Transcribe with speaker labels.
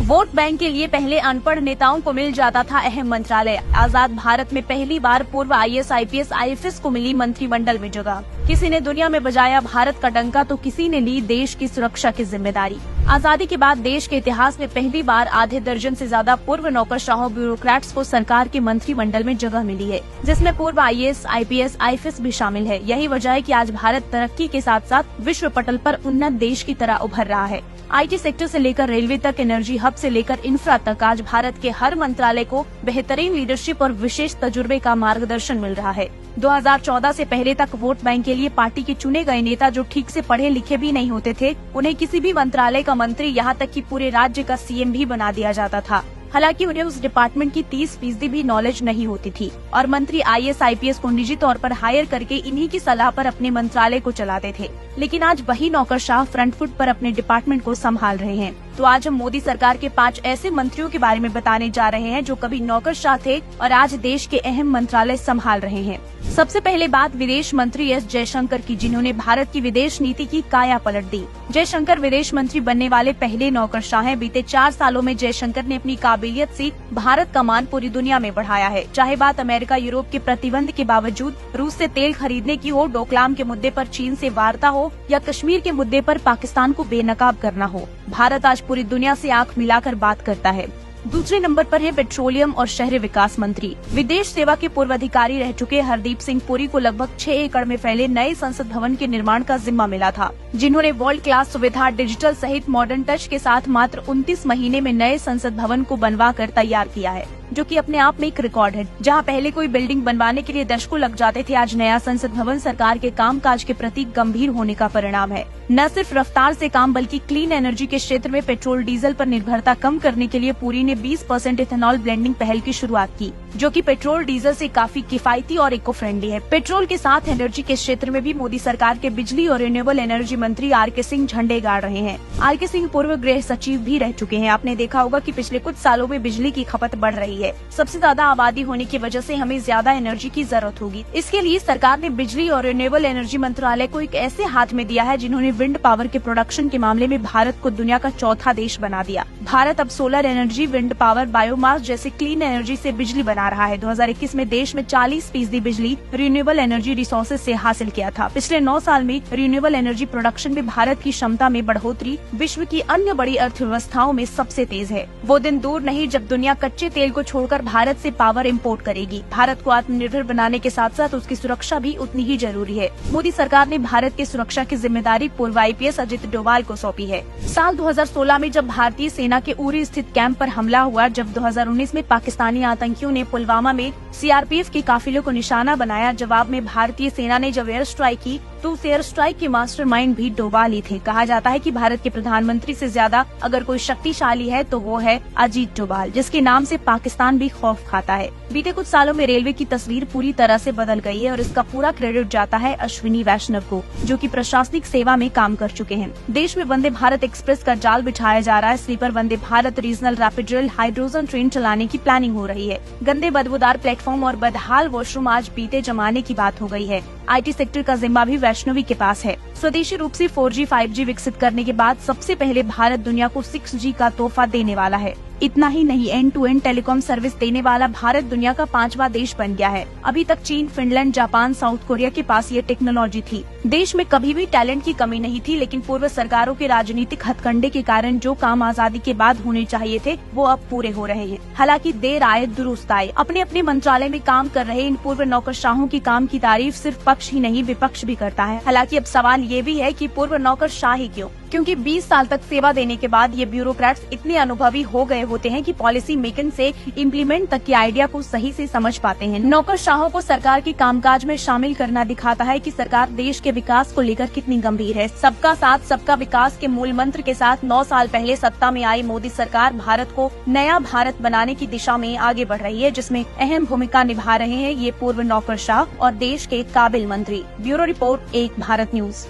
Speaker 1: Vote bank के लिए पहले अनपढ़ नेताओं को मिल जाता था अहम मंत्रालय। आजाद भारत में पहली बार पूर्व IAS, IPS, IFS को मिली मंत्रिमंडल में जगह। किसी ने दुनिया में बजाया भारत का डंका तो किसी ने ली देश की सुरक्षा की जिम्मेदारी। आजादी के बाद देश के इतिहास में पहली बार आधे दर्जन से ज्यादा पूर्व नौकरशाहों ब्यूरोक्रेट्स को सरकार के मंत्रिमंडल में जगह मिली है, जिसमें पूर्व IAS, IPS, IFS भी शामिल है। यही वजह है कि आज भारत तरक्की के साथ साथ विश्व पटल पर उन्नत देश की तरह उभर रहा है। IT सेक्टर से लेकर रेलवे तक, एनर्जी हब से लेकर इंफ्रा तक, आज भारत के हर मंत्रालय को बेहतरीन लीडरशिप और विशेष तजुर्बे का मार्गदर्शन मिल रहा है। 2014 से पहले तक वोट बैंक के लिए पार्टी के चुने गए नेता जो ठीक से पढ़े लिखे भी नहीं होते थे, उन्हें किसी भी मंत्रालय का मंत्री, यहाँ तक कि पूरे राज्य का CM भी बना दिया जाता था। हालांकि उन्हें उस डिपार्टमेंट की 30% भी नॉलेज नहीं होती थी और मंत्री IAS, IPS को निजी तौर पर हायर करके इन्हीं की सलाह पर अपने मंत्रालय को चलाते थे। लेकिन आज वही नौकरशाह फ्रंट फुट पर अपने डिपार्टमेंट को संभाल रहे हैं। तो आज हम मोदी सरकार के 5 ऐसे मंत्रियों के बारे में बताने जा रहे हैं जो कभी नौकरशाह थे और आज देश के अहम मंत्रालय संभाल रहे हैं। सबसे पहले बात विदेश मंत्री S जयशंकर की, जिन्होंने भारत की विदेश नीति की काया पलट दी। जयशंकर विदेश मंत्री बनने वाले पहले नौकरशाह हैं। बीते 4 सालों में जयशंकर ने अपनी काबिलियत से भारत का मान पूरी दुनिया में बढ़ाया है। चाहे बात अमेरिका, यूरोप के प्रतिबंध के बावजूद रूस से तेल खरीदने की हो, डोकलाम के मुद्दे पर चीन से वार्ता हो या कश्मीर के मुद्दे पर पाकिस्तान को बेनकाब करना हो, भारत आज पूरी दुनिया से आंख मिलाकर बात करता है। दूसरे नंबर पर है पेट्रोलियम और शहरी विकास मंत्री। विदेश सेवा के पूर्व अधिकारी रह चुके हरदीप सिंह पुरी को लगभग 6 एकड़ में फैले नए संसद भवन के निर्माण का जिम्मा मिला था, जिन्होंने वर्ल्ड क्लास सुविधा, डिजिटल सहित मॉडर्न टच के साथ मात्र 29 महीने में नए संसद भवन को बनवा कर तैयार किया है, जो कि अपने आप में एक रिकॉर्ड है। जहां पहले कोई बिल्डिंग बनवाने के लिए दशकों लग जाते थे, आज नया संसद भवन सरकार के कामकाज के प्रति गंभीर होने का परिणाम है। न सिर्फ रफ्तार से काम, बल्कि क्लीन एनर्जी के क्षेत्र में पेट्रोल डीजल पर निर्भरता कम करने के लिए पुरी ने 20% इथेनॉल ब्लेंडिंग पहल की शुरुआत की, जो कि पेट्रोल डीजल से काफी किफायती और इको फ्रेंडली है। पेट्रोल के साथ एनर्जी के क्षेत्र में भी मोदी सरकार के बिजली और रिन्यूएबल एनर्जी मंत्री RK सिंह झंडे गाड़ रहे हैं। RK सिंह पूर्व गृह सचिव भी रह चुके हैं। आपने देखा होगा कि पिछले कुछ सालों में बिजली की खपत बढ़ रही है। सबसे ज्यादा आबादी होने की वजह से हमें ज्यादा एनर्जी की जरूरत होगी। इसके लिए सरकार ने बिजली और रिन्यूएबल एनर्जी मंत्रालय को एक ऐसे हाथ में दिया है, जिन्होंने विंड पावर के प्रोडक्शन के मामले में भारत को दुनिया का चौथा देश बना दिया। भारत अब solar energy, wind power, biomass जैसे क्लीन एनर्जी से बिजली बना रहा है। 2021 में देश में 40% बिजली रिन्यूएबल एनर्जी रिसोर्सेज से हासिल किया था। पिछले 9 साल में रिन्यूएबल एनर्जी प्रोडक्शन में भारत की क्षमता में बढ़ोतरी विश्व की अन्य बड़ी अर्थव्यवस्थाओं में सबसे तेज है। वो दिन दूर नहीं जब दुनिया कच्चे तेल को छोड़कर भारत से पावर इंपोर्ट करेगी। भारत को आत्मनिर्भर बनाने के साथ साथ उसकी सुरक्षा भी उतनी ही जरूरी है। मोदी सरकार ने भारत की सुरक्षा की जिम्मेदारी पूर्व IPS अजित डोभाल को सौंपी है। साल 2016 में जब भारतीय सेना के उरी स्थित कैंप पर हमला हुआ, जब 2019 में पाकिस्तानी आतंकियों ने पुलवामा में CRPF के काफिले को निशाना बनाया, जवाब में भारतीय सेना ने जब एयर स्ट्राइक की तो उस एयर स्ट्राइक के मास्टरमाइंड भी डोभाल ही थे। कहा जाता है कि भारत के प्रधानमंत्री से ज्यादा अगर कोई शक्तिशाली है तो वो है अजीत डोभाल, जिसके नाम से पाकिस्तान भी खौफ खाता है। बीते कुछ सालों में रेलवे की तस्वीर पूरी तरह से बदल गई है और इसका पूरा क्रेडिट जाता है अश्विनी वैष्णव को, जो कि प्रशासनिक सेवा में काम कर चुके हैं। देश में वंदे भारत एक्सप्रेस का जाल बिछाया जा रहा है। Sleeper Vande Bharat, regional rapid rail, hydrogen train चलाने की प्लानिंग हो रही है। गंदे बदबूदार प्लेटफॉर्म और बदहाल वॉशरूम आज बीते जमाने की बात हो गई है। IT सेक्टर का जिम्मा भी वैष्णवी के पास है। स्वदेशी रूप से 4G, 5G विकसित करने के बाद सबसे पहले भारत दुनिया को 6G का तोहफा देने वाला है। इतना ही नहीं, end to end telecom service देने वाला भारत दुनिया का 5वां देश बन गया है। अभी तक चीन, फिनलैंड, जापान, साउथ कोरिया के पास ये टेक्नोलॉजी थी। देश में कभी भी टैलेंट की कमी नहीं थी, लेकिन पूर्व सरकारों के राजनीतिक हथकंडे के कारण जो काम आजादी के बाद होने चाहिए थे वो अब पूरे हो रहे हैं। हालांकि देर आए दुरुस्त आए। अपने अपने मंत्रालय में काम कर रहे इन पूर्व नौकरशाहों की काम की तारीफ सिर्फ पक्ष ही नहीं विपक्ष भी करता है। हालांकि अब सवाल ये भी है कि पूर्व नौकरशाह ही क्यों? क्योंकि 20 साल तक सेवा देने के बाद ये ब्यूरोक्रेट्स इतने अनुभवी हो गए होते हैं कि पॉलिसी मेकिंग से इम्प्लीमेंट तक की आइडिया को सही से समझ पाते हैं। नौकरशाहों को सरकार के कामकाज में शामिल करना दिखाता है कि सरकार देश के विकास को लेकर कितनी गंभीर है। सबका साथ सबका विकास के मूल मंत्र के साथ 9 साल पहले सत्ता में आई मोदी सरकार भारत को नया भारत बनाने की दिशा में आगे बढ़ रही है, जिसमें अहम भूमिका निभा रहे हैं ये पूर्व नौकरशाह और देश के काबिल मंत्री। ब्यूरो रिपोर्ट, एक भारत न्यूज।